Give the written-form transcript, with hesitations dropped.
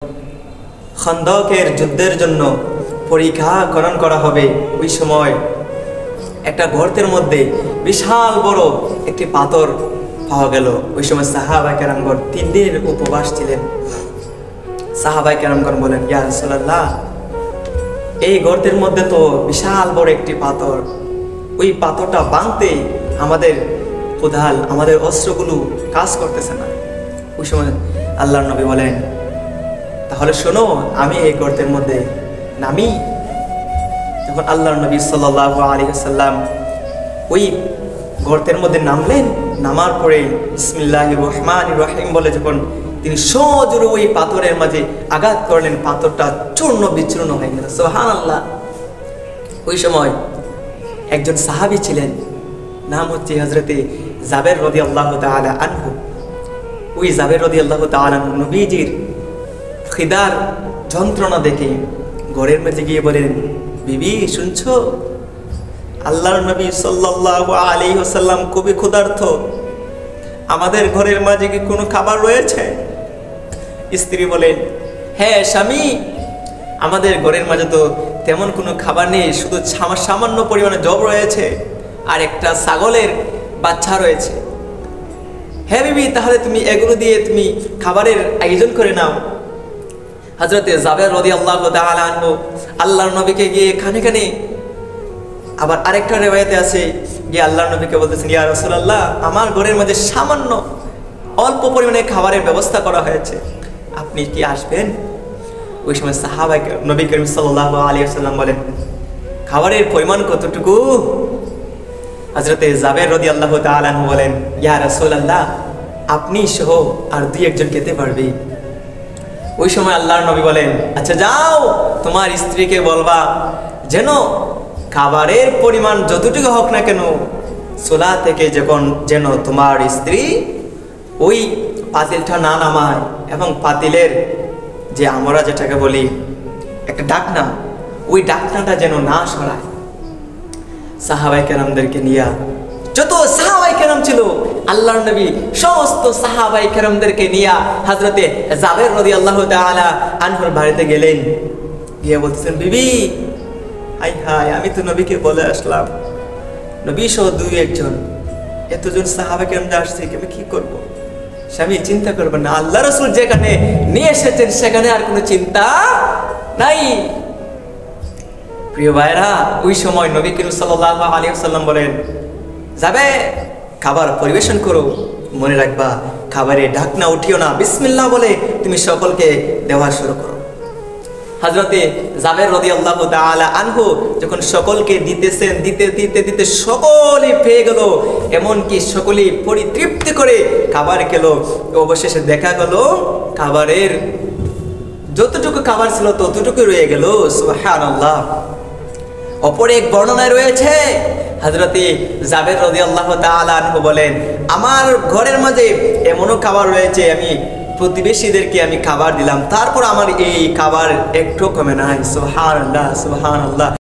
খন্দকের যুদ্ধের জন্য পরীক্ষাকরণ করা হবে। ওই সময় একটা গর্তের মধ্যে বিশাল বড় একটি পাথর পাওয়া গেল। ওই সময় সাহাবায়ে কেরামগণ 3 দিনের উপবাস ছিলেন। সাহাবায়ে কেরামগণ বলেন, ইয়া রাসূলুল্লাহ, এই গর্তের মধ্যে তো বিশাল বড় একটি পাথর, ওই পাথরটা ভাঙতে আমাদের কোদাল, আমাদের অস্ত্রগুলো কাজ করতেছে না। ওই সময় আল্লাহর নবী বলেন, তাহলে শোনো, আমি এই গর্তের মধ্যে নামি। যখন আল্লাহর নবী সাল্লাল্লাহু আলাইহি ওয়াসাল্লাম ওই গর্তের মধ্যে নামলেন, নামার পরে বিসমিল্লাহির রহমানির রহিম বলে যখন তিনি সজোরে ওই পাথরের মাঝে আঘাত করলেন, পাথরটা চূর্ণ বিচূর্ণ হয়ে গেল। সুবহানাল্লাহ। ওই সময় একজন সাহাবী ছিলেন, নাম হচ্ছে হযরতে জাবের রাদিয়াল্লাহু তাআলা আনহু। ওই জাবের রাদিয়াল্লাহু তাআলা আনহু নবীজির খিদার যন্ত্রণা দেখে ঘরের মাঝে গিয়ে বলেন, বিবি শুনছো, আল্লাহর নবী সাল্লাল্লাহু আলাইহি ওয়াসাল্লাম খুবই ক্ষুধার্ত, আমাদের ঘরের মাঝে কি কোনো খাবার রয়েছে? স্ত্রী বলেন, হ্যাঁ স্বামী, আমাদের ঘরের মাঝে তো তেমন কোনো খাবার নেই, শুধু সামান্য পরিমাণে জব রয়েছে আর একটা ছাগলের বাচ্চা রয়েছে। হ্যাঁ বিবি, তাহলে তুমি এগুলো দিয়ে তুমি খাবারের আয়োজন করে নাও। হযরতে জাবের রাদিয়াল্লাহু তাআলা আনহু আল্লাহর নবীকে গিয়ে খানে খানে, আবার আরেকটা রিওয়ায়াতে আছে গিয়ে আল্লাহর নবীকে বলতেছেন, ইয়া রাসূলুল্লাহ, আমার ঘরের মধ্যে সামান্য অল্প পরিমাণে খাবারের ব্যবস্থা করা হয়েছে, আপনি কি আসবেন? ওই সময় সাহাবায়ে নবী করিম সাল্লাল্লাহু আলাইহি ওয়াসাল্লাম বলেন, খাবারের পরিমাণ কতটুকু? হযরতে জাবের রাদিয়াল্লাহু তাআলা আনহু বলেন, ইয়া রাসূলুল্লাহ, আপনি সহ আর 2-1 জন খেতে পারবে। ওই সময় আল্লাহর নবী বলেন, আচ্ছা যাও, তোমার স্ত্রীকে বলবা যেন খাবারের পরিমাণ যতটুকু হোক না কেন, চুলা থেকে যেন তোমার স্ত্রী ওই পাতিলটা না নামায়, এবং পাতিলের যে আমরা যেটাকে বলি একটা ডাকনা, ওই ডাকনাটা যেন না সরায়। সাহাবায়ে কেরামদেরকে নিয়ে যত সাহাবায়ে কেরাম ছিল, আল্লাহর নবী সমস্ত সাহাবায়ে কেরামদেরকে নিয়ে হযরতে জাবের রাদিয়াল্লাহু তাআলা আনহুর বাড়িতে গেলেন। গিয়ে বলতেছেন, বিবি, হাই হাই, আমি তো নবীকে বলে আসলাম, নবী সহ 2-1 জন, এতজন সাহাবায়ে কেরাম আসছে, আমি কি করব? স্বামী, চিন্তা করবেন না, আল্লাহ রাসূল যেখানে নিয়ে এসেছেন সেখানে আর কোনো চিন্তা নাই। প্রিয় ভাইরা, ওই সময় নবী করিম সাল্লাল্লাহু আলাইহি ওয়াসাল্লাম বলেন, যাবে খাবার পরিবেশন করো, মনে রাখবা খাবারে ঢাকনা উঠিও না, বিসমিল্লাহ বলে তুমি সকলকে দেওয়া শুরু করো। হযরতে জাবের রাদিয়াল্লাহু তাআলা আনহু যখন সকলকে দিতেছেন, দিতে সকলেই পেয়ে গেল, এমনকি সকলেই পরিতৃপ্তি করে খাবার খেলো। অবশেষে দেখা গেল খাবারের যতটুকু খাবার ছিল ততটুকু রয়ে গেল। সুবহানাল্লাহ। অপর এক বর্ণনায় রয়েছে, হযরতে জাবের রাদিয়াল্লাহু তাআলা আনহু বলেন, আমার ঘরের মাঝে এমনও খাবার রয়েছে, আমি প্রতিবেশীদেরকে আমি খাবার দিলাম, তারপর আমার এই খাবার একটু কমে নাই। সুবহানাল্লাহ, সুবহানাল্লাহ।